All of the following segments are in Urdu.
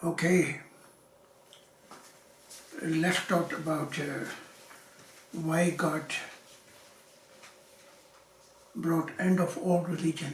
Okay, let's talk about why God brought end of all religion.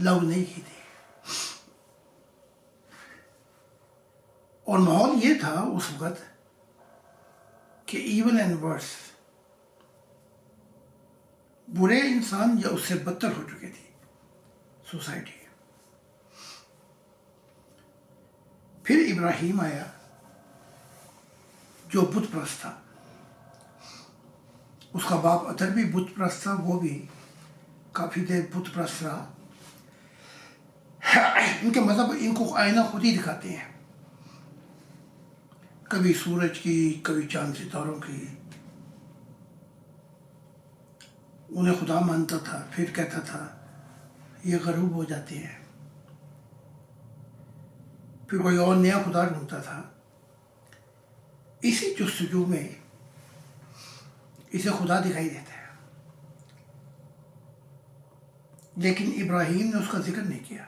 لو نہیں کی تھی. اور ماحول یہ تھا اس وقت کہ ایون اینڈ ورس، برے انسان یا اس سے بدتر ہو چکے تھی سوسائٹی. پھر ابراہیم آیا جو بت پرست تھا. اس کا باپ اتر بھی بت پرست تھا، وہ بھی کافی دیر بت پرست رہا. ان کے مذہب ان کو آئینہ خود ہی دکھاتے ہیں، کبھی سورج کی، کبھی چاند ستاروں کی. انہیں خدا مانتا تھا، پھر کہتا تھا یہ غروب ہو جاتے ہیں. پھر کوئی اور نیا خدا ڈھونڈتا تھا. اسی جستجو میں اسے خدا دکھائی دیتا ہے. لیکن ابراہیم نے اس کا ذکر نہیں کیا.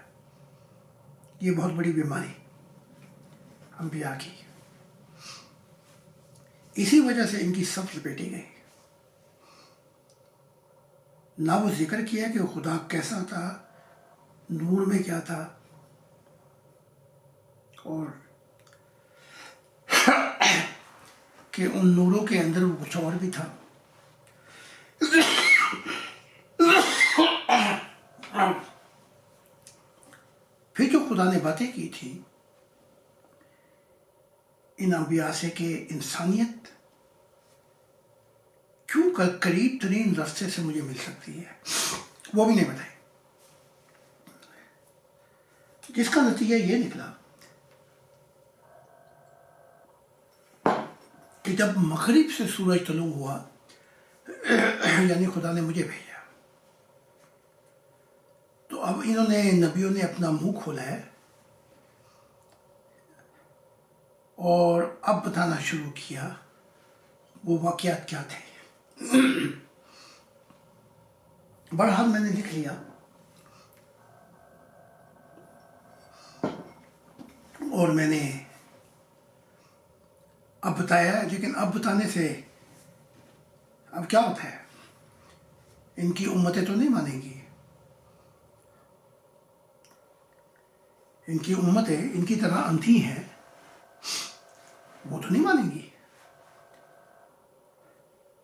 یہ بہت بڑی بیماری انبیاء کی. اسی وجہ سے ان کی سب لپیٹی گئی. نہ وہ ذکر کیا کہ وہ خدا کیسا تھا، نور میں کیا تھا، اور کہ ان نوروں کے اندر وہ کچھ اور بھی تھا. پھر جو خدا نے باتیں کی تھی ان انبیاء سے کہ انسانیت کیوں قریب ترین راستے سے مجھے مل سکتی ہے، وہ بھی نہیں بتائی. جس کا نتیجہ یہ نکلا کہ جب مغرب سے سورج طلوع ہوا، یعنی خدا نے مجھے بھیجا، تو اب انہوں نے، نبیوں نے اپنا منہ کھولا ہے اور اب بتانا شروع کیا وہ واقعات کیا تھے. بہرحال میں نے لکھ لیا اور میں نے اب بتایا. لیکن اب بتانے سے اب کیا ہوتا ہے، ان کی امتیں تو نہیں مانیں گی. ان کی امتیں ان کی طرح اندھی ہیں، وہ تو نہیں مانیں گی.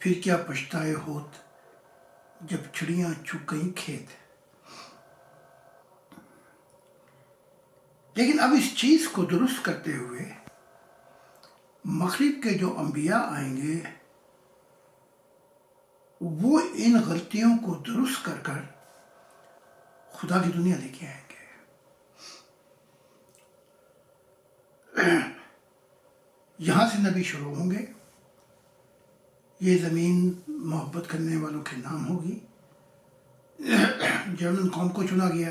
پھر کیا پچھتائے ہوت جب چڑیاں چگ گئیں کھیت. لیکن اب اس چیز کو درست کرتے ہوئے مغرب کے جو انبیاء آئیں گے وہ ان غلطیوں کو درست کر کر خدا کی دنیا لے کے آئیں گے. یہاں سے نبی شروع ہوں گے. یہ زمین محبت کرنے والوں کے نام ہوگی. جرمن قوم کو چنا گیا،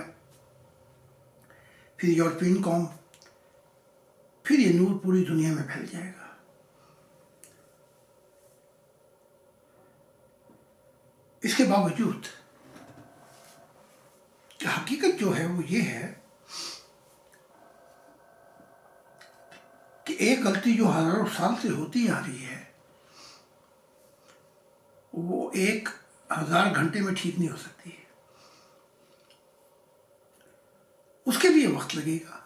پھر یورپین قوم، پھر یہ نور پوری دنیا میں پھیل جائے گا. اس کے باوجود کہ حقیقت جو ہے وہ یہ ہے کہ ایک غلطی جو ہزاروں سال سے ہوتی آ رہی ہے وہ 1000 گھنٹے میں ٹھیک نہیں ہو سکتی. اس کے لیے وقت لگے گا.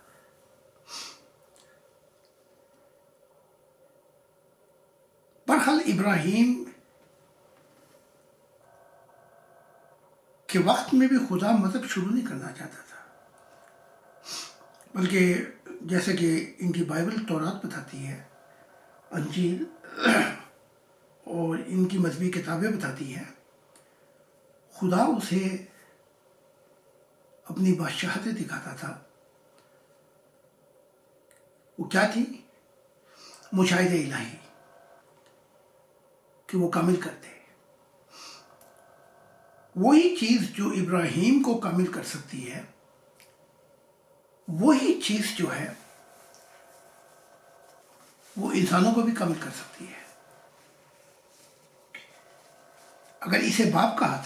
بہرحال ابراہیم کے وقت میں بھی خدا مذہب شروع نہیں کرنا چاہتا تھا، بلکہ جیسے کہ ان کی بائبل تورات بتاتی ہے، انجیل اور ان کی مذہبی کتابیں بتاتی ہیں، خدا اسے اپنی بادشاہتیں دکھاتا تھا. وہ کیا تھی؟ مشاہدہ الہی، کہ وہ کامل کرتے. وہی چیز جو ابراہیم کو کامل کر سکتی ہے، وہی چیز جو ہے وہ انسانوں کو بھی کامل کر سکتی ہے. اگر اسے باپ کہا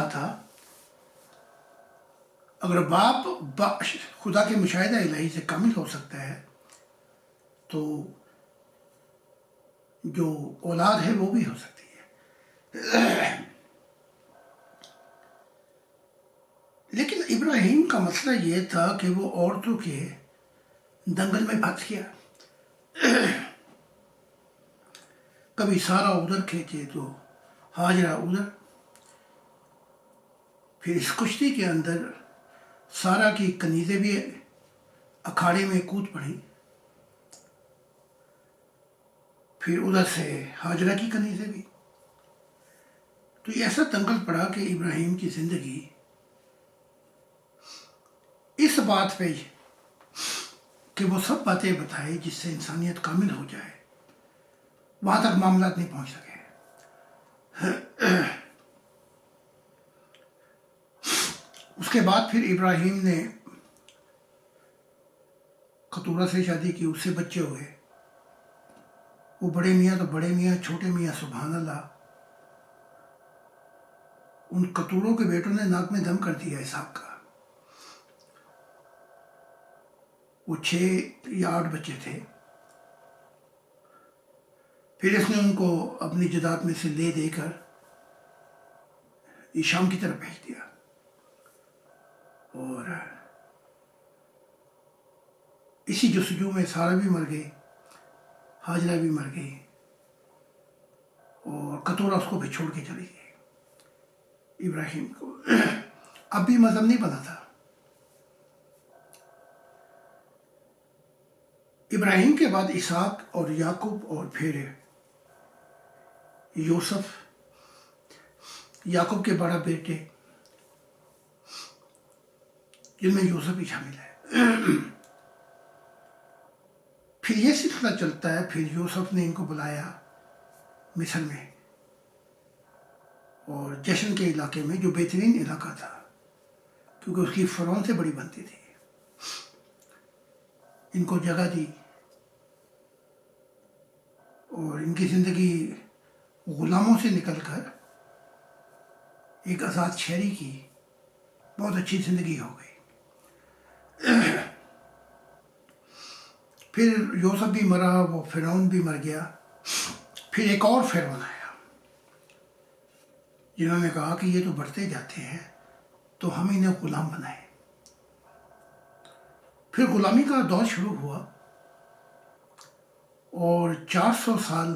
تھا، اگر باپ خدا کے مشاہدہ الہی سے کامل ہو سکتا ہے، تو جو اولاد ہے وہ بھی ہو سکتی ہے. لیکن ابراہیم کا مسئلہ یہ تھا کہ وہ عورتوں کے دنگل میں پھنس گیا. کبھی سارا ادھر کھینچے تو ہاجرہ ادھر. پھر اس کشتی کے اندر سارا کی کنیزیں بھی اکھاڑے میں کود پڑیں. پھر ادھر سے ہاجرہ کی کنیزیں بھی. تو یہ ایسا دنگل پڑا کہ ابراہیم کی زندگی اس بات پہ کہ وہ سب باتیں بتائے جس سے انسانیت کامل ہو جائے، وہاں تک معاملات نہیں پہنچ سکے. اس کے بعد پھر ابراہیم نے قطورہ سے شادی کی، اس سے بچے ہوئے. وہ بڑے میاں تو بڑے میاں، چھوٹے میاں سبحان اللہ. ان قطوروں کے بیٹوں نے ناک میں دم کر دیا اسحاق کا. وہ 6 یا 8 بچے تھے. پھر اس نے ان کو اپنی جداد میں سے لے دے کر شام کی طرف بھیج دیا. اور اسی جستجو میں سارا بھی مر گئی، ہاجرہ بھی مر گئی، اور قطورہ اس کو بھی چھوڑ کے چلی گئی ابراہیم کو. اب بھی مذہب نہیں بنا تھا. ابراہیم کے بعد اسحاق اور یعقوب اور پھر یوسف، یعقوب کے بڑا بیٹے جن میں یوسف بھی شامل ہے. پھر یہ سلسلہ چلتا ہے. پھر یوسف نے ان کو بلایا مصر میں، اور جشن کے علاقے میں، جو بہترین علاقہ تھا کیونکہ اس کی فرعون سے بڑی بنتی تھی، ان کو جگہ دی اور ان کی زندگی غلاموں سے نکل کر ایک آزاد شہری کی بہت اچھی زندگی ہو گئی. پھر یوسف بھی مرا، وہ فرعون بھی مر گیا. پھر ایک اور فرعون آیا جنہوں نے کہا کہ یہ تو بڑھتے جاتے ہیں تو ہم انہیں غلام بنائیں. پھر غلامی کا دور شروع ہوا اور 400 سال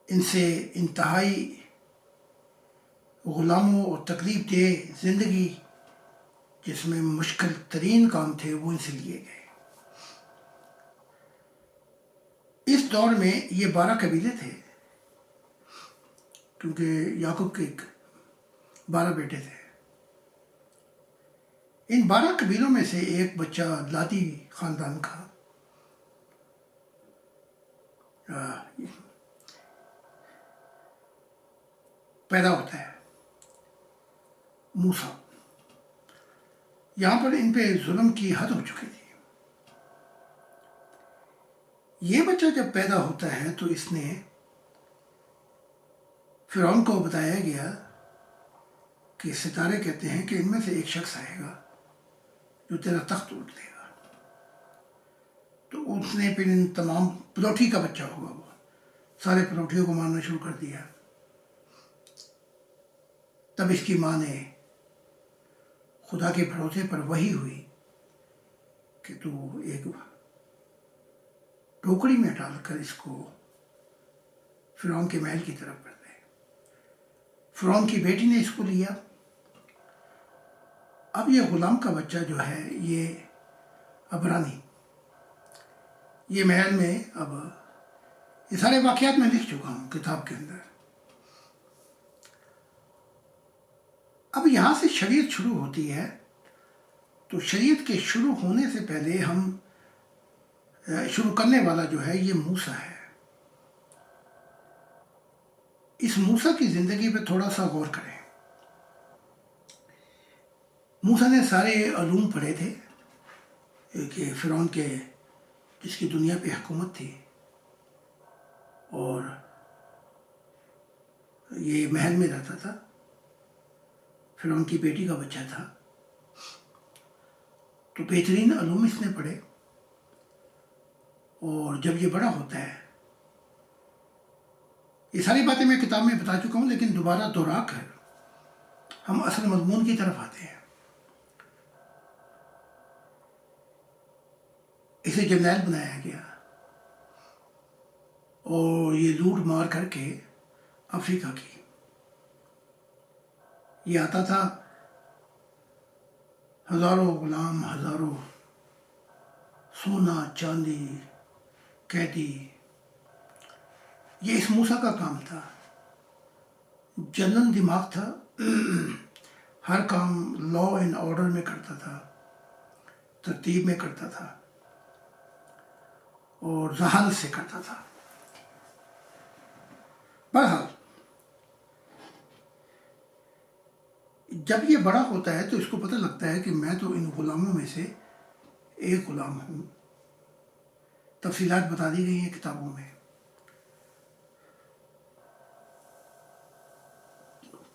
ان سے انتہائی غلاموں اور تکلیف دہ زندگی، جس میں مشکل ترین کام تھے، وہ ان سے لیے گئے. اس دور میں یہ 12 قبیلے تھے کیونکہ یعقوب کے 12 بیٹے تھے. ان 12 قبیلوں میں سے ایک بچہ لادی خاندان کا پیدا ہوتا ہے، موسیٰ. یہاں پر ان پہ ظلم کی حد ہو چکی تھی. یہ بچہ جب پیدا ہوتا ہے تو اس نے فرعون کو بتایا گیا کہ ستارے کہتے ہیں کہ ان میں سے ایک شخص آئے گا جو تیرا تخت الٹ دے گا. تو اس نے پھر ان تمام پلوٹھی کا بچہ ہوگا، وہ سارے پلوٹھیوں کو مارنا شروع کر دیا. تب اس کی ماں نے خدا کے بھروسے پر وحی ہوئی کہ تو ایک ٹوکری میں ڈال کر اس کو فرعون کے محل کی طرف کر دے. فرعون کی بیٹی نے اس کو لیا. اب یہ غلام کا بچہ جو ہے، یہ عبرانی، یہ محل میں، اب یہ سارے واقعات میں لکھ چکا ہوں کتاب کے اندر. اب یہاں سے شریعت شروع ہوتی ہے. تو شریعت کے شروع ہونے سے پہلے ہم شروع کرنے والا جو ہے یہ موسیٰ ہے. اس موسیٰ کی زندگی پہ تھوڑا سا غور کریں. موسیٰ نے سارے علوم پڑھے تھے کہ فرعون کے، جس کی دنیا پہ حکومت تھی، اور یہ محل میں رہتا تھا. فرعون کی بیٹی کا بچہ تھا. تو بہترین علوم اس نے پڑھے. اور جب یہ بڑا ہوتا ہے، یہ ساری باتیں میں کتاب میں بتا چکا ہوں، لیکن دوبارہ دہرا کر ہم اصل مضمون کی طرف آتے ہیں۔ اسے جرنیل بنایا گیا اور یہ لوٹ مار کر کے افریقہ کی، یہ آتا تھا ہزاروں غلام، ہزاروں سونا چاندی قیدی، یہ اس موسیٰ کا کام تھا۔ جنرل دماغ تھا، ہر کام لا اینڈ آرڈر میں کرتا تھا، ترتیب میں کرتا تھا اور ذہانت سے کرتا تھا۔ بہرحال جب یہ بڑا ہوتا ہے تو اس کو پتہ لگتا ہے کہ میں تو ان غلاموں میں سے ایک غلام ہوں۔ تفصیلات بتا دی گئی ہیں کتابوں میں۔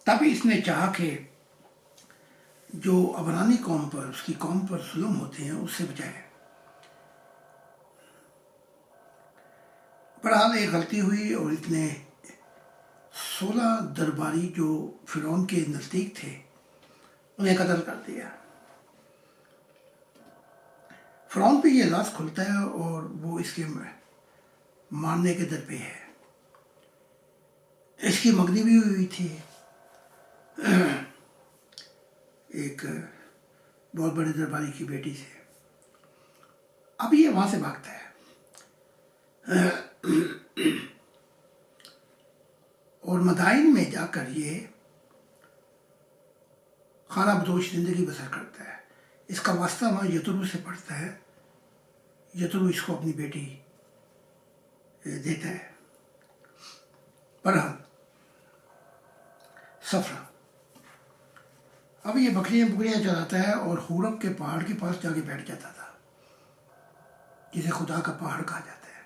تب اس نے چاہا کہ جو عبرانی قوم پر، اس کی قوم پر ظلم ہوتے ہیں اس سے بچائے۔ بہرحال ایک غلطی ہوئی اور اتنے 16 درباری جو فرعون کے نزدیک تھے انہیں قتل کر دیا۔ فرعون پہ یہ راز کھلتا ہے اور وہ اس کے مارنے کے در پہ ہے۔ اس کی منگنی بھی ہوئی تھی ایک بہت بڑے درباری کی بیٹی سے۔ اب یہ وہاں سے بھاگتا ہے اور مدائن میں جا کر یہ خانہ بدوش زندگی بسر کرتا ہے۔ اس کا واسطہ وہاں یترو سے پڑتا ہے، یترو اس کو اپنی بیٹی دیتا ہے۔ بہرحال صفرا اب یہ بکریاں چلاتا ہے اور حورب کے پہاڑ کے پاس جا کے بیٹھ جاتا تھا، جسے خدا کا پہاڑ کہا جاتا ہے۔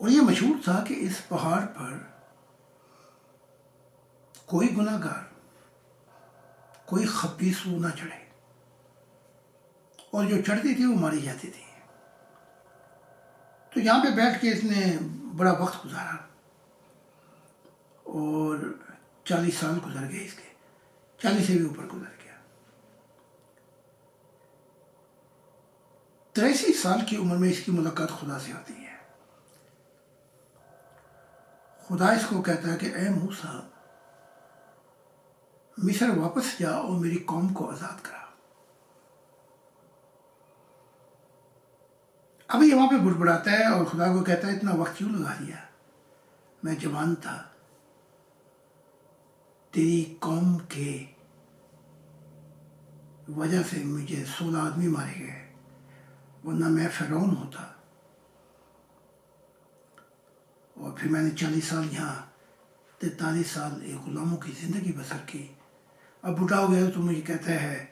اور یہ مشہور تھا کہ اس پہاڑ پر کوئی گناہ گار، کوئی خبیث روح نہ چڑھے، اور جو چڑھتی تھی وہ ماری جاتی تھی۔ تو یہاں پہ بیٹھ کے اس نے بڑا وقت گزارا اور 40 سال گزر گئے، اس کے 40 سے بھی اوپر گزر گیا۔ 83 سال کی عمر میں اس کی ملاقات خدا سے ہوتی ہے۔ خدا اس کو کہتا ہے کہ اے موسیٰ، مصر واپس جا اور میری قوم کو آزاد کرا۔ اب یہ وہاں پہ بڑبڑاتا ہے اور خدا کو کہتا ہے اتنا وقت کیوں لگا دیا، میں جوان تھا، تیری قوم کے وجہ سے مجھے 16 آدمی مارے گئے، ورنہ میں فرعون ہوتا، اور پھر میں نے 40 سال یہاں 43 سال ایک غلاموں کی زندگی بسر کی۔ اب بوڑھا ہو گیا تو مجھے کہتا ہے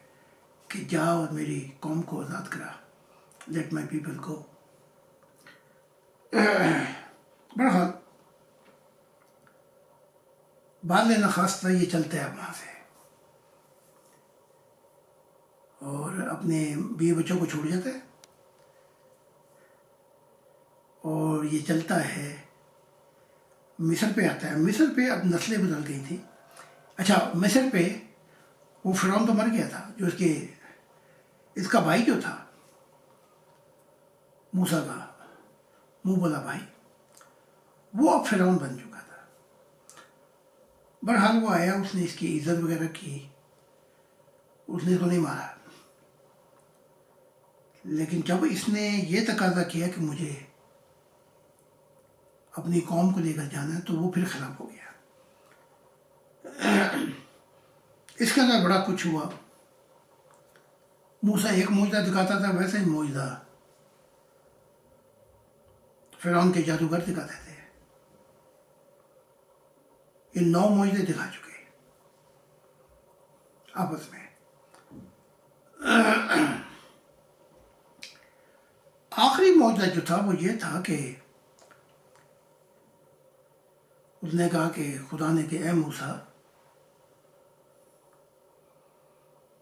کہ جا اور میری قوم کو آزاد کرا، لیٹ مائی پیپل گو۔ بہرحال بعد لینا خواستہ یہ چلتا ہے وہاں سے اور اپنے بیوی بچوں کو چھوڑ جاتا ہے اور یہ چلتا ہے مصر پہ آتا ہے۔ مصر پہ اب نسلیں بدل گئی تھیں۔ اچھا، مصر پہ وہ فرعون تو مر گیا تھا، جو اس کا بھائی جو تھا موسیٰ کا منہ بولا بھائی، وہ اب فرعون بن چکا تھا۔ بہرحال وہ آیا، اس نے اس کی عزت وغیرہ کی، اس نے تو نہیں مارا، لیکن جب اس نے یہ تقاضا کیا کہ مجھے اپنی قوم کو لے کر جانا ہے تو وہ پھر خلاف ہو گیا۔ اس کے اندر بڑا کچھ ہوا۔ موسیٰ ایک معجزہ دکھاتا تھا، ویسے ہی معجزہ فرعون کے جادوگر دکھاتے تھے۔ یہ 9 معجزے دکھا چکے آپس میں۔ آخری معجزہ جو تھا وہ یہ تھا کہ اس نے کہا کہ خدا نے کہ اے موسیٰ،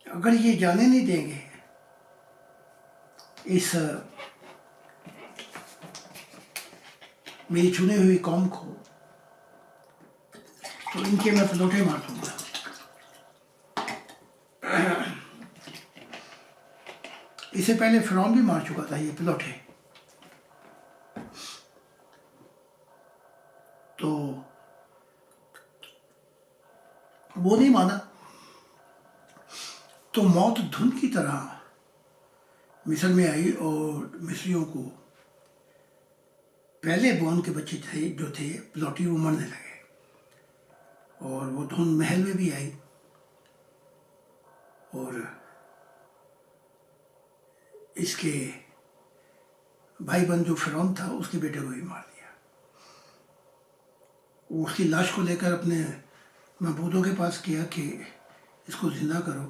اگر یہ جانے نہیں دیں گے اس میری چنے ہوئی قوم کو، تو ان کے میں پلوٹے مار دوں گا۔ اس سے پہلے فرعون بھی مار چکا تھا یہ پلوٹے، تو وہ نہیں مانا، تو موت دھند کی طرح مصر میں آئی اور مصریوں کو پہلے بون کے بچے تھے جو تھے پلوٹی، وہ مرنے لگے، اور وہ دھند محل میں بھی آئی، اور اس کے بھائی بند جو فرعون تھا اس کے بیٹے کو بھی مار دیا۔ وہ اس کی لاش کو لے کر اپنے معبودوں کے پاس کیا کہ اس کو زندہ کرو،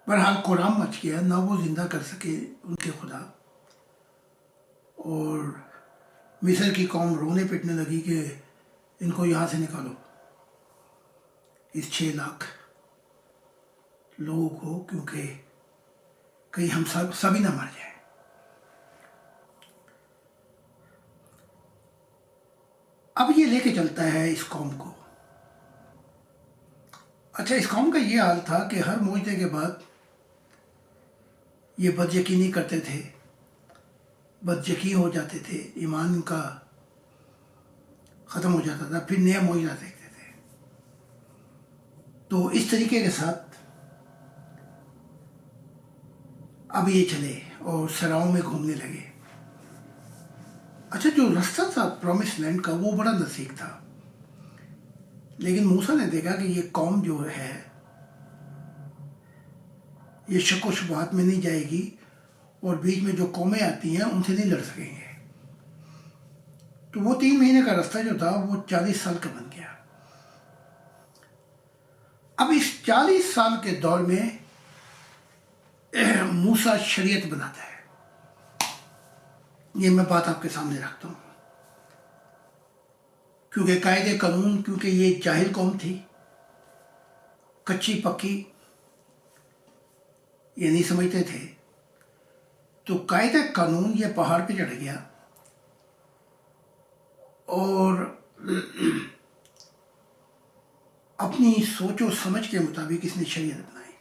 بہرحال قرآن مچ گیا، نہ وہ زندہ کر سکے ان کے خدا، اور مصر کی قوم رونے پیٹنے لگی کہ ان کو یہاں سے نکالو، اس 6 لاکھ لوگوں کو، کیونکہ کہیں ہم سبھی نہ مر جائیں۔ اب یہ لے کے چلتا ہے اس قوم کو۔ اچھا، اس قوم کا یہ حال تھا کہ ہر معجزے کے بعد یہ بد یقینی کرتے تھے، بد یقین ہو جاتے تھے، ایمان ان کا ختم ہو جاتا تھا، پھر نیا معجزہ دیکھتے تھے۔ تو اس طریقے کے ساتھ اب یہ چلے اور سراؤں میں گھومنے لگے۔ اچھا، جو رستہ تھا پرومس لینڈ کا وہ بڑا نزدیک تھا، لیکن موسیٰ نے دیکھا کہ یہ قوم جو ہے یہ شک و شبہات میں نہیں جائے گی، اور بیچ میں جو قومیں آتی ہیں ان سے نہیں لڑ سکیں گے، تو وہ 3 مہینے کا رستہ جو تھا وہ 40 سال کا بن گیا۔ اب اس 40 سال کے دور میں موسیٰ شریعت بناتا ہے، یہ میں بات آپ کے سامنے رکھتا ہوں، کیونکہ قاعدے قانون، کیونکہ یہ جاہل قوم تھی، کچی پکی، یہ نہیں سمجھتے تھے، تو قاعدہ قانون یہ پہاڑ پہ چڑھ گیا، اور اپنی سوچ و سمجھ کے مطابق اس نے شریعت بنائی،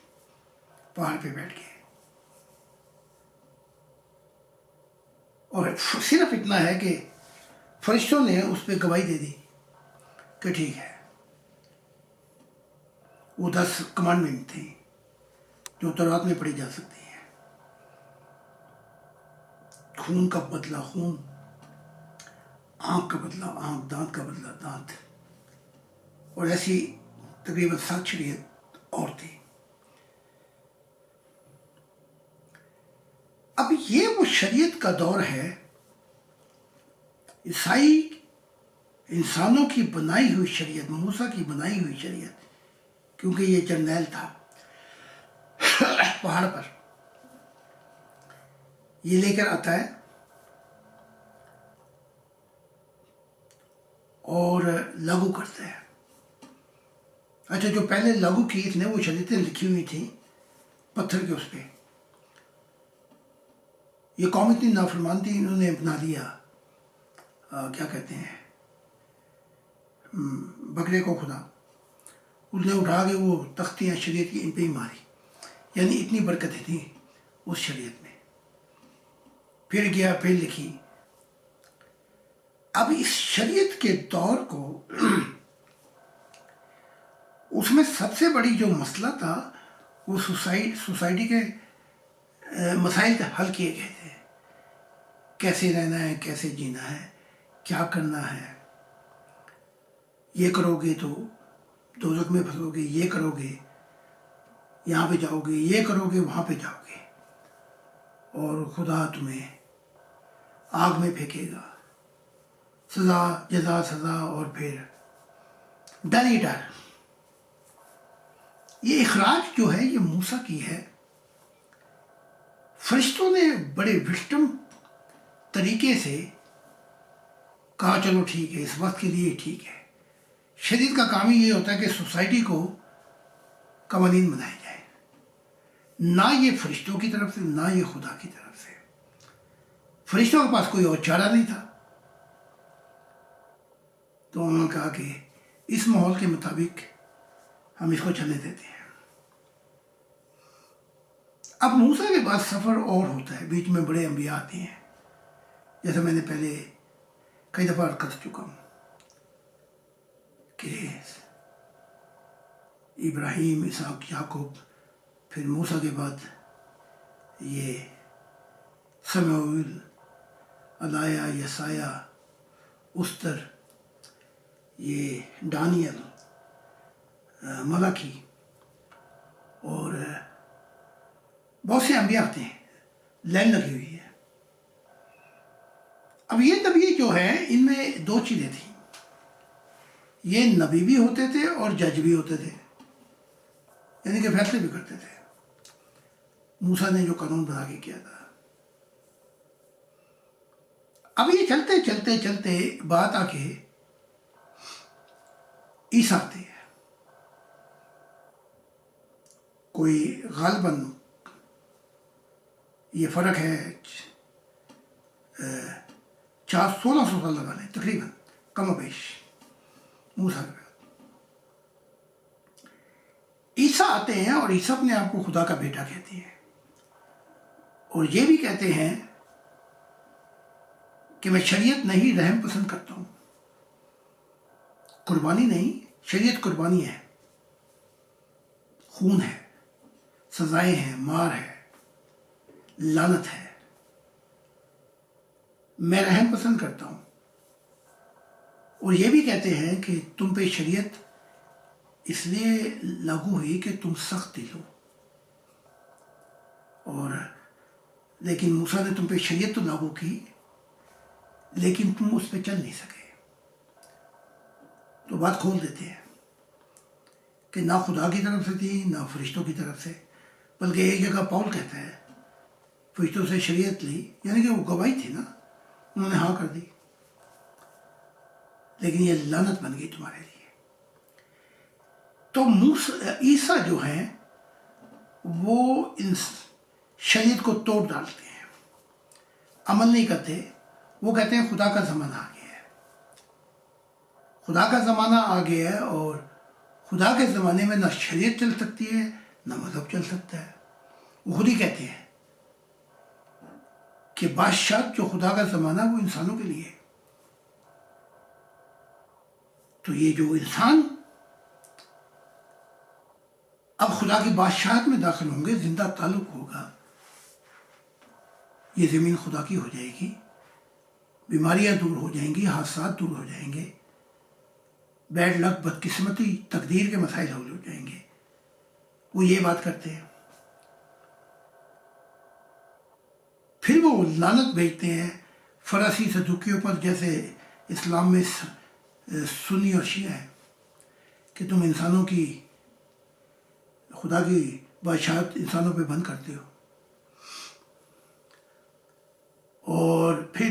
پہاڑ پہ بیٹھ کے۔ اور صرف اتنا ہے کہ فرشتوں نے اس پہ گواہی دے دی کہ ٹھیک ہے، وہ 10 کمانڈمنٹ تھیں جو تورات میں پڑھی جا سکتی ہیں، خون کا بدلہ خون، آنکھ کا بدلہ آنکھ، دانت کا بدلہ دانت، اور ایسی تقریباً 7 شریعت اور تھی۔ اب یہ وہ شریعت کا دور ہے، عیسائی انسانوں کی بنائی ہوئی شریعت، موسیٰ کی بنائی ہوئی شریعت، کیونکہ یہ جرنیل تھا پہاڑ پر، یہ لے کر آتا ہے اور لاگو کرتا ہے۔ اچھا، جو پہلے لاگو کی اس نے وہ شریعتیں لکھی ہوئی تھیں پتھر کے اس پہ، یہ قوم اتنی نافرمان تھی، انہوں نے بنا دیا کیا کہتے ہیں بکرے کو خدا، اس نے اٹھا کے وہ تختیاں شریعت کی ان پہ ہی ماری، یعنی اتنی برکتیں تھیں اس شریعت میں۔ پھر گیا، پھر لکھی۔ اب اس شریعت کے دور کو اس میں سب سے بڑی جو مسئلہ تھا وہ سوسائٹی کے مسائل حل کیے گئے تھے، کیسے رہنا ہے، کیسے جینا ہے، کیا کرنا ہے، یہ کرو گے تو دوزخ میں پھنسو گے، یہ کرو گے یہاں پہ جاؤ گے، یہ کرو گے وہاں پہ جاؤ گے، اور خدا تمہیں آگ میں پھینکے گا، سزا جزا سزا، اور پھر ڈر ہی ڈر۔ یہ اخراج جو ہے یہ موسیٰ کی ہے، فرشتوں نے بڑے وشٹم طریقے سے کہا چلو ٹھیک ہے، اس وقت کے لیے ٹھیک ہے۔ شریعت کا کام ہی یہ ہوتا ہے کہ سوسائٹی کو قوانین بنائے جائیں، نہ یہ فرشتوں کی طرف سے نہ یہ خدا کی طرف سے. فرشتوں کے پاس کوئی اور چارہ نہیں تھا. تو انہوں نے کہا کہ اس ماحول کے مطابق ہم اس کو چلنے دیتے ہیں. اب موسیٰ کے بعد سفر اور ہوتا ہے، بیچ میں بڑے انبیاء آتے ہیں، جیسے میں نے پہلے کئی دفعہ عرض کر چکا ہوں کہ ابراہیم، اسحاق، یعقوب، پھر موسیٰ کے بعد یہ سمعیل، عدایا، یسایا، استر، یہ دانیل، ملاکی، اور بہت سے انبیاء آتے ہیں، لائن لگی ہوئی ہے. اب یہ نبی جو ہے ان میں دو چیزیں تھیں، یہ نبی بھی ہوتے تھے اور جج بھی ہوتے تھے، یعنی کہ فیصلے بھی کرتے تھے. موسیٰ نے جو قانون بنا کے کیا تھا. اب یہ چلتے چلتے چلتے بات آ کے عیسیٰ آتے ہیں. کوئی غالباً یہ فرق ہے 1600 سال لگا لیں تقریباً، کم و بیش. موسیٰ کے بعد عیسیٰ آتے ہیں اور عیسیٰ اپنے آپ کو خدا کا بیٹا کہتے ہیں، اور یہ بھی کہتے ہیں کہ میں شریعت نہیں رحم پسند کرتا ہوں. قربانی نہیں، شریعت قربانی ہے، خون ہے، سزائیں ہیں، مار ہے، لعنت ہے. میں رحم پسند کرتا ہوں. اور یہ بھی کہتے ہیں کہ تم پہ شریعت اس لیے لاگو ہوئی کہ تم سخت دل ہو، اور لیکن موسیٰ نے تم پہ شریعت تو لاگو کی لیکن تم اس پہ چل نہیں سکے. تو بات کھول دیتے ہیں کہ نہ خدا کی طرف سے تھی نہ فرشتوں کی طرف سے، بلکہ ایک جگہ پاؤل کہتا ہے فرشتوں سے شریعت لی، یعنی کہ وہ گواہی تھی نا، انہوں نے ہاں کر دی، لیکن یہ لعنت بن گئی تمہارے لیے. تو عیسیٰ جو ہیں وہ ان شریعت کو توڑ ڈالتے ہیں، عمل نہیں کرتے. وہ کہتے ہیں خدا کا زمانہ آ گیا ہے، خدا کا زمانہ آ گیا ہے، اور خدا کے زمانے میں نہ شریعت چل سکتی ہے نہ مذہب چل سکتا ہے. وہ خود ہی کہتے ہیں کہ بادشاہت جو خدا کا زمانہ وہ انسانوں کے لیے ہے. تو یہ جو انسان اب خدا کی بادشاہت میں داخل ہوں گے، زندہ تعلق ہوگا، یہ زمین خدا کی ہو جائے گی، بیماریاں دور ہو جائیں گی، حادثات دور ہو جائیں گے، بیڈ لک، بدقسمتی، تقدیر کے مسائل حل ہو جائیں گے. وہ یہ بات کرتے ہیں. پھر وہ لعنت بھیجتے ہیں فراسی صدوقیوں پر، جیسے اسلام میں سنی اور شیعہ ہے کہ تم انسانوں کی، خدا کی بادشاہت انسانوں پہ بند کرتے ہو. اور پھر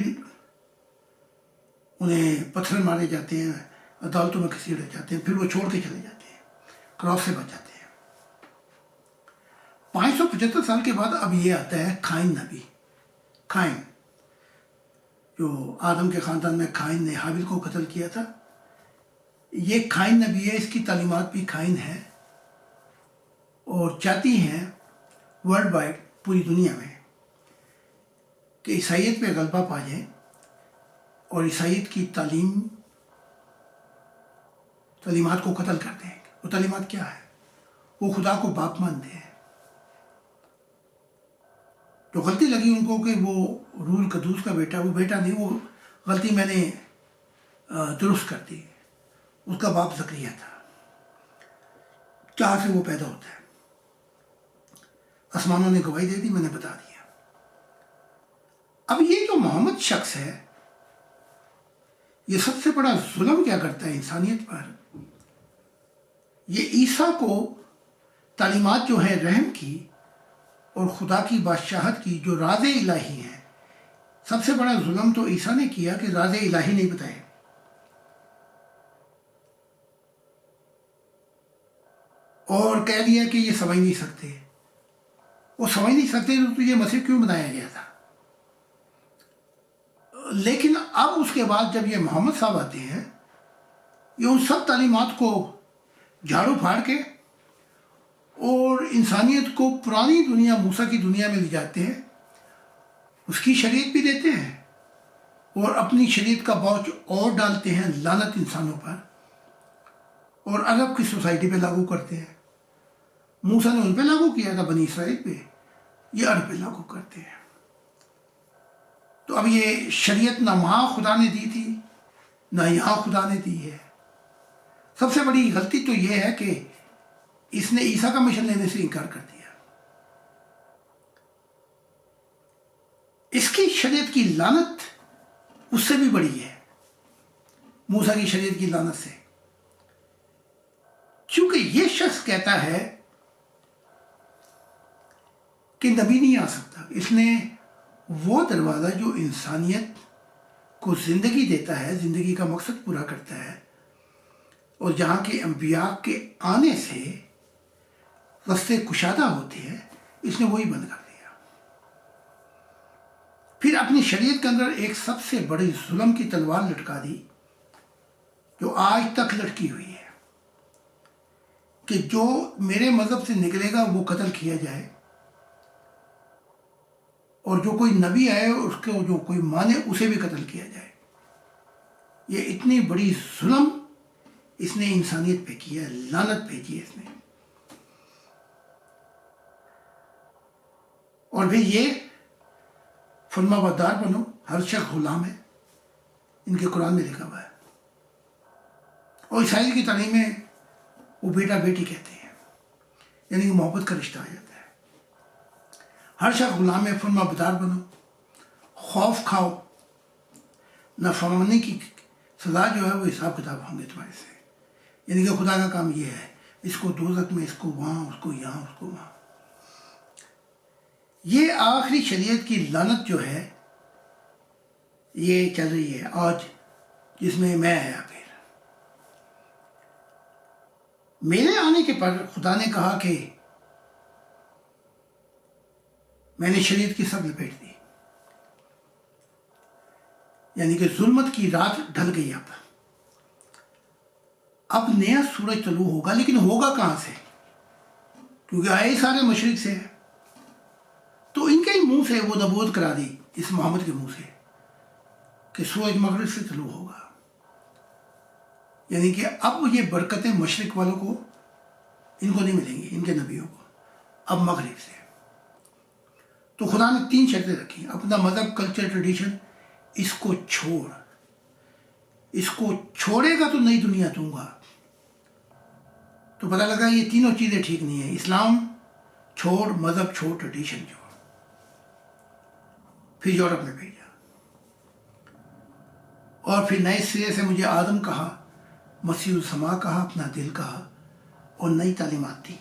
انہیں پتھر مارے جاتے ہیں، عدالتوں میں گھسیٹے جاتے ہیں، پھر وہ چھوڑ کے چلے جاتے ہیں، کراس سے بچ جاتے ہیں. 575 سال کے بعد اب یہ آتا ہے کھائن نبی. کھائن جو آدم کے خاندان میں کھائن نے حابیل کو قتل کیا تھا، یہ کھائن نبی ہے. اس کی تعلیمات بھی کھائن ہے، اور چاہتی ہیں ورلڈ وائڈ، پوری دنیا میں، کہ عیسائیت پہ غلبہ پا جائے اور عیسائیت کی تعلیمات کو قتل کر دیں. وہ تعلیمات کیا ہے؟ وہ خدا کو باپ مانتے ہیں. جو غلطی لگی ان کو کہ وہ روح القدس کا بیٹا، وہ بیٹا نہیں، وہ غلطی میں نے درست کر دی. اس کا باپ زکریا تھا، جہاں سے وہ پیدا ہوتا ہے. آسمانوں نے گواہی دے دی، میں نے بتا دیا. اب یہ جو محمد شخص ہے، یہ سب سے بڑا ظلم کیا کرتا ہے انسانیت پر. یہ عیسیٰ کو تعلیمات جو ہیں رحم کی اور خدا کی بادشاہت کی، جو راز الہی ہیں، سب سے بڑا ظلم تو عیسیٰ نے کیا کہ راز الہی نہیں بتائے. اور کہہ دیا کہ یہ سمجھ نہیں سکتے. وہ سمجھ نہیں سکتے تو یہ مسیح کیوں بنایا گیا تھا. لیکن اب اس کے بعد جب یہ محمد صاحب آتے ہیں، یہ ان سب تعلیمات کو جھاڑو پھاڑ کے اور انسانیت کو پرانی دنیا، موسیٰ کی دنیا میں لے جاتے ہیں، اس کی شریعت بھی دیتے ہیں اور اپنی شریعت کا بوجھ اور ڈالتے ہیں لعنت انسانوں پر، اور عرب کی سوسائٹی پہ لاگو کرتے ہیں. موسیٰ نے ان پہ لاگو کیا تھا، بنی اسرائیل پہ، یہ عرب پہ لاگو کرتے ہیں. تو اب یہ شریعت نہ وہاں خدا نے دی تھی نہ یہاں خدا نے دی ہے. سب سے بڑی غلطی تو یہ ہے کہ اس نے عیسیٰ کا مشن لینے سے انکار کر دیا. اس کی شریعت کی لعنت اس سے بھی بڑی ہے، موسیٰ کی شریعت کی لعنت سے. چونکہ یہ شخص کہتا ہے کہ نبی نہیں آ سکتا. اس نے وہ دروازہ جو انسانیت کو زندگی دیتا ہے، زندگی کا مقصد پورا کرتا ہے، اور جہاں کے انبیاء کے آنے سے رستے کشادہ ہوتے ہیں، اس نے وہی بند کر دیا. پھر اپنی شریعت کے اندر ایک سب سے بڑی ظلم کی تلوار لٹکا دی جو آج تک لٹکی ہوئی ہے، کہ جو میرے مذہب سے نکلے گا وہ قتل کیا جائے، اور جو کوئی نبی آئے اس کو جو کوئی مانے اسے بھی قتل کیا جائے. یہ اتنی بڑی ظلم اس نے انسانیت پہ کیا، لعنت بھیجی ہے اس نے. اور پھر یہ فرما بردار بنو، ہر شخص غلام ہے، ان کے قرآن میں لکھا ہوا ہے. اور عیسائی کی تعلیم میں وہ بیٹا بیٹی کہتے ہیں، یعنی کہ محبت کا رشتہ آ جاتا ہے. ہر شخص غلام ہے، فرما بردار بنو، خوف کھاؤ، نافرمانی کی سزا جو ہے وہ حساب کتاب ہوں گے تمہارے سے. یعنی کہ خدا کا کام یہ ہے، اس کو دوزخ میں، اس کو وہاں، اس کو یہاں، اس کو وہاں. یہ آخری شریعت کی لعنت جو ہے یہ چل رہی ہے آج، جس میں میں آیا. پھر میرے آنے کے پر خدا نے کہا کہ میں نے شریعت کی سب لپیٹ دی، یعنی کہ ظلمت کی رات ڈھل گئی. اب نیا سورج طلوع ہوگا، لیکن ہوگا کہاں سے؟ کیونکہ آئے سارے مشرق سے ہیں، تو ان کے ہی منہ سے وہ نبوت کرا دی، اس محمد کے منہ سے، کہ سورج مغرب سے طلوع ہوگا. یعنی کہ اب یہ برکتیں مشرق والوں کو، ان کو نہیں ملیں گی، ان کے نبیوں کو، اب مغرب سے. تو خدا نے 3 شرطیں رکھی. اپنا مذہب، کلچر، ٹریڈیشن، اس کو چھوڑ. اس کو چھوڑے گا تو نئی دنیا دوں گا. تو پتہ لگا یہ تینوں چیزیں ٹھیک نہیں ہیں. اسلام چھوڑ، مذہب چھوڑ، ٹریڈیشن چھوڑ. پھر یورپ میں بھیجا، اور پھر نئے سرے سے مجھے آدم کہا، مسیح السما کہا، اپنا دل کہا، اور نئی تعلیمات دی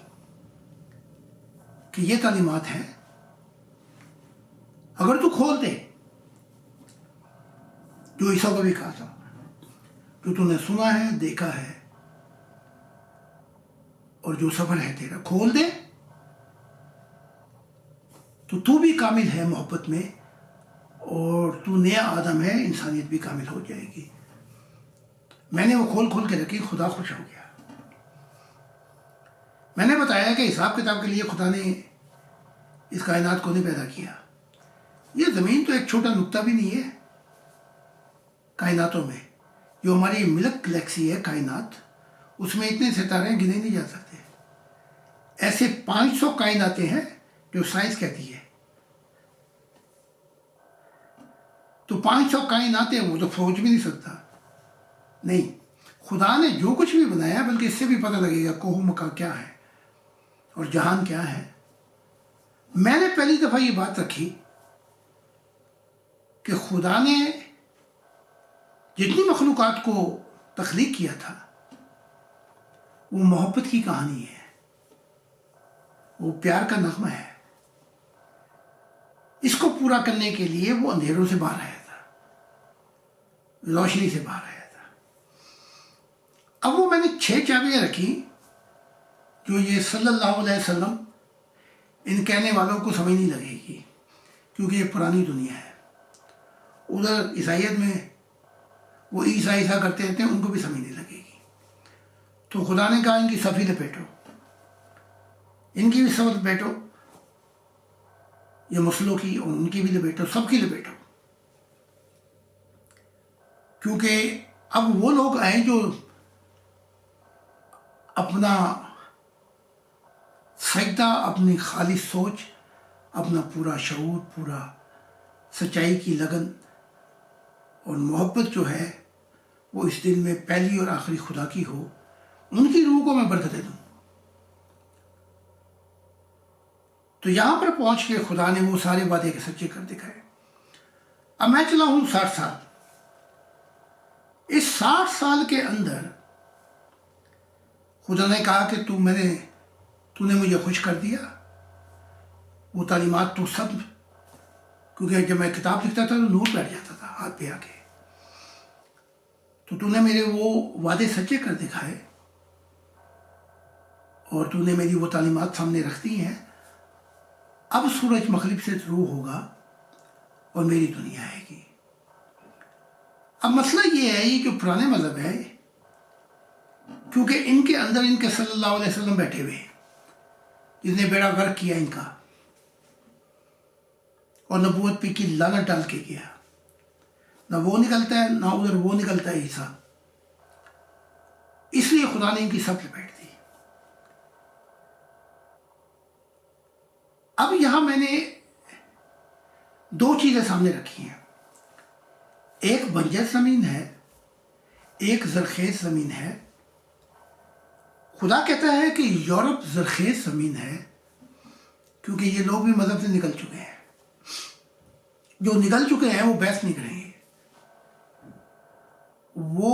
کہ یہ تعلیمات ہیں، اگر تو کھول دے جو عیسیٰ کو بھی کہا تھا، جو تو نے سنا ہے، دیکھا ہے، اور جو سفر ہے تیرا کھول دے، تو بھی کامل ہے محبت میں، اور تو نیا آدم ہے، انسانیت بھی کامل ہو جائے گی. میں نے وہ کھول کے رکھی. خدا خوش ہو گیا. میں نے بتایا کہ حساب کتاب کے لیے خدا نے اس کائنات کو نہیں پیدا کیا. یہ زمین تو ایک چھوٹا نقطہ بھی نہیں ہے کائناتوں میں. جو ہماری ملک گلیکسی ہے کائنات، اس میں اتنے ستارے گنے نہیں جا سکتے. ایسے 500 کائناتیں ہیں جو سائنس کہتی ہے. تو 500 کائناتیں وہ تو سوچ بھی نہیں سکتا. نہیں، خدا نے جو کچھ بھی بنایا، بلکہ اس سے بھی پتہ لگے گا کوہ مکا کیا ہے اور جہان کیا ہے. میں نے پہلی دفعہ یہ بات رکھی کہ خدا نے جتنی مخلوقات کو تخلیق کیا تھا، وہ محبت کی کہانی ہے، وہ پیار کا نغمہ ہے. اس کو پورا کرنے کے لیے وہ اندھیروں سے باہر آیا تھا، روشنی سے باہر آیا تھا. اب وہ میں نے 6 چابیاں رکھی جو یہ صلی اللہ علیہ وسلم ان کہنے والوں کو سمجھ نہیں لگے گی، کیونکہ یہ پرانی دنیا ہے۔ ادھر عیسائیت میں وہ عیسیٰ عیسیٰ کرتے رہتے ہیں، ان کو بھی سمجھ نہیں لگے گی۔ تو خدا نے کہا ان کی صف ہی لپیٹو، ان کی بھی صف لپیٹو، یہ مسلوں کی اور ان کی بھی لپیٹو، سب کی لپیٹو، کیونکہ اب وہ لوگ آئے جو اپنا سجدہ، اپنی خالص سوچ، اپنا پورا شعور، پورا سچائی کی لگن اور محبت جو ہے وہ اس دل میں پہلی اور آخری خدا کی ہو، ان کی روح کو میں برکتیں دوں۔ تو یہاں پر پہنچ کے خدا نے وہ سارے وعدے کے سچے کر دکھائے۔ اب میں چلا ہوں 60 سال، اس 60 سال کے اندر خدا نے کہا کہ تو نے مجھے خوش کر دیا، وہ تعلیمات تو سب، کیونکہ جب میں کتاب لکھتا تھا تو نور بیٹھ جاتا تھا ہاتھ پہ آ کے، تو نے میرے وہ وعدے سچے کر دکھائے اور تو نے میری وہ تعلیمات سامنے رکھ دی ہیں۔ اب سورج مغرب سے طلوع ہوگا اور میری دنیا آئے گی۔ اب مسئلہ یہ ہے، یہ جو پرانے مذہب ہے، کیونکہ ان کے اندر ان کے صلی اللہ علیہ وسلم بیٹھے ہوئے ہیں، جس نے بیڑا غرق کیا ان کا اور نبوت پہ کی لعنت ڈال کے کیا، نہ وہ نکلتا ہے نہ ادھر وہ نکلتا ہے عیسیٰ، اس لیے خدا نے ان کی صف لپیٹ دی۔ اب یہاں میں نے دو چیزیں سامنے رکھی ہیں، ایک بنجر زمین ہے، ایک زرخیز زمین ہے۔ خدا کہتا ہے کہ یورپ زرخیز زمین ہے، کیونکہ یہ لوگ بھی مذہب سے نکل چکے ہیں، جو نکل چکے ہیں وہ بحث نہیں کریں گے، وہ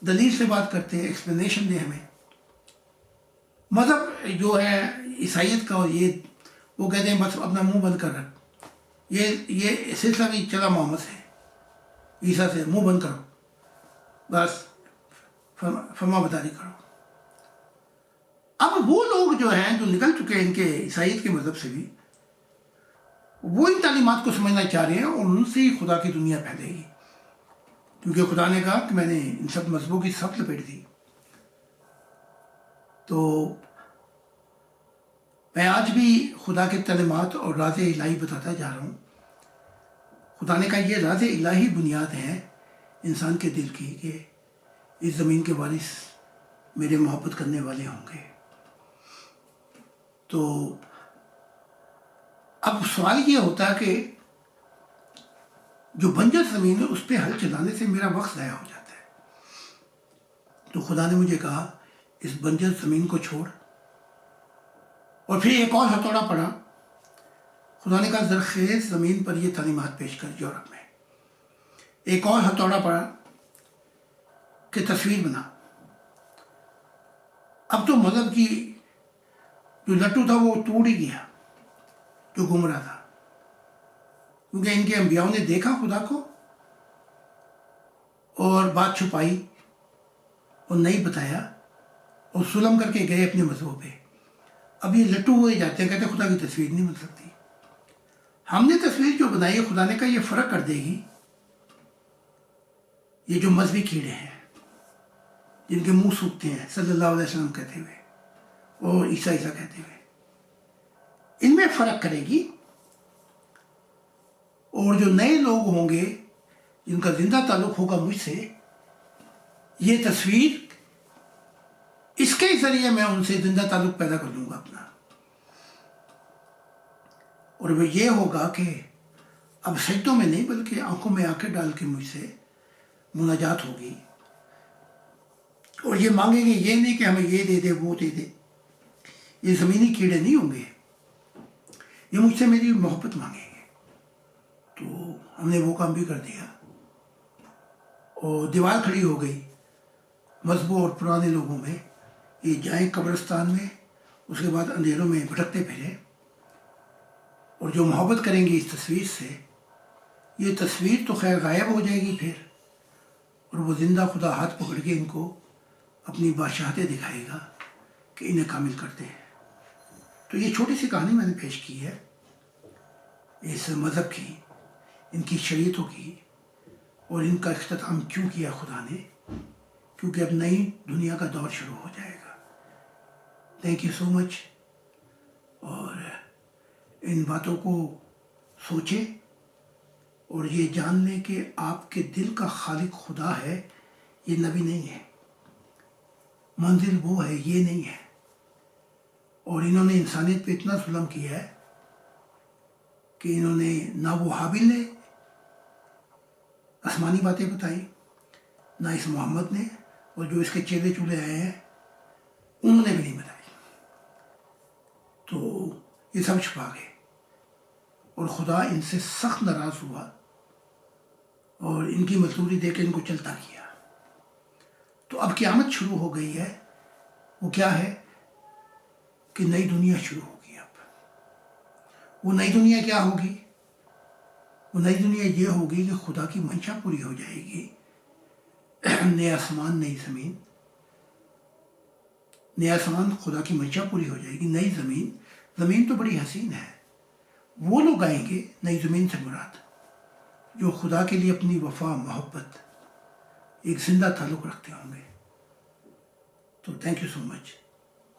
دلیل سے بات کرتے ہیں، ایکسپلینیشن دے ہمیں۔ مذہب جو ہے عیسائیت کا، اور یہ وہ کہتے ہیں بس اپنا منہ بند کر رکھ، یہ سلسلہ بھی چلا محمد سے، عیسیٰ سے، منہ بند کرو، بس فرما برداری کرو۔ اب وہ لوگ جو ہیں جو نکل چکے ہیں ان کے عیسائیت کے مذہب سے بھی، وہ ان تعلیمات کو سمجھنا چاہ رہے ہیں اور ان سے ہی خدا کی دنیا پھیلے گی، کیونکہ خدا نے کہا کہ میں نے ان سب مذہبوں کی صف لپیٹ دی۔ تو میں آج بھی خدا کے تعلیمات اور راز الہی بتاتا جا رہا ہوں۔ خدا نے کہا یہ راز الہی بنیاد ہے انسان کے دل کی، کہ اس زمین کے وارث میرے محبت کرنے والے ہوں گے۔ تو اب سوال یہ ہوتا ہے کہ جو بنجر زمین ہے اس پہ ہل چلانے سے میرا وقت ضائع ہو جاتا ہے۔ تو خدا نے مجھے کہا اس بنجر زمین کو چھوڑ، اور پھر ایک اور ہتھوڑا پڑا۔ خدا نے کہا زرخیز زمین پر یہ تعلیمات پیش کر یورپ میں۔ ایک اور ہتھوڑا پڑا کہ تصویر بنا۔ اب تو مذہب کی جو لٹو تھا وہ ٹوٹ ہی گیا، جو گمراہ تھا، کیونکہ ان کے انبیاؤں نے دیکھا خدا کو اور بات چھپائی اور نہیں بتایا اور ظلم کر کے گئے اپنے مذہب پہ۔ اب یہ لٹو ہوئے جاتے ہیں، کہتے ہیں خدا کی تصویر نہیں بن سکتی۔ ہم نے تصویر جو بنائی ہے، خدا نے کہا یہ فرق کر دے گی یہ جو مذہبی کیڑے ہیں جن کے منہ سوکھتے ہیں صلی اللہ علیہ وسلم کہتے ہوئے اور عیسیٰ عیسیٰ کہتے ہوئے، ان میں فرق کرے گی۔ اور جو نئے لوگ ہوں گے جن کا زندہ تعلق ہوگا مجھ سے، یہ تصویر اس کے ذریعے میں ان سے زندہ تعلق پیدا کر دوں گا اپنا، اور وہ یہ ہوگا کہ اب سجدوں میں نہیں بلکہ آنکھوں میں آنکھیں ڈال کے مجھ سے مناجات ہوگی، اور یہ مانگیں گے، یہ نہیں کہ ہمیں یہ دے دے وہ دے دے، یہ زمینی کیڑے نہیں ہوں گے، یہ مجھ سے میری محبت مانگیں گے۔ تو ہم نے وہ کام بھی کر دیا، اور دیوار کھڑی ہو گئی مذہبوں اور پرانے لوگوں میں، یہ جائیں قبرستان میں، اس کے بعد اندھیروں میں بھٹکتے پھرے، اور جو محبت کریں گے اس تصویر سے، یہ تصویر تو خیر غائب ہو جائے گی پھر، اور وہ زندہ خدا ہاتھ پکڑ کے ان کو اپنی بادشاہتیں دکھائے گا کہ انہیں کامل کرتے ہیں۔ تو یہ چھوٹی سی کہانی میں نے پیش کی ہے اس مذہب کی، ان کی شریعتوں کی، اور ان کا اختتام کیوں کیا خدا نے، کیونکہ اب نئی دنیا کا دور شروع ہو جائے گا۔ تھینک یو سو مچ، اور ان باتوں کو سوچیں اور یہ جان لیں کہ آپ کے دل کا خالق خدا ہے، یہ نبی نہیں ہے، منزل وہ ہے، یہ نہیں ہے۔ اور انہوں نے انسانیت پہ اتنا ظلم کیا ہے کہ انہوں نے نہ وہ حابیل نے آسمانی باتیں بتائی، نہ اس محمد نے، اور جو اس کے چیلے چولے آئے ہیں انہوں نے بھی نہیں بتائی۔ تو یہ سب چھپا گئے اور خدا ان سے سخت ناراض ہوا اور ان کی مزدوری دے کے ان کو چلتا کیا۔ تو اب قیامت شروع ہو گئی ہے، وہ کیا ہے کہ نئی دنیا شروع ہوگی۔ اب وہ نئی دنیا کیا ہوگی؟ وہ نئی دنیا یہ ہوگی کہ خدا کی منشا پوری ہو جائے گی، نئے آسمان نئی زمین، نیا آسمان خدا کی منشا پوری ہو جائے گی، نئی زمین، زمین تو بڑی حسین ہے، وہ لوگ آئیں گے نئی زمین سے مراد جو خدا کے لیے اپنی وفا، محبت، ایک زندہ تعلق رکھتے ہوں گے۔ تو تھینک یو سو مچ،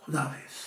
خدا حافظ۔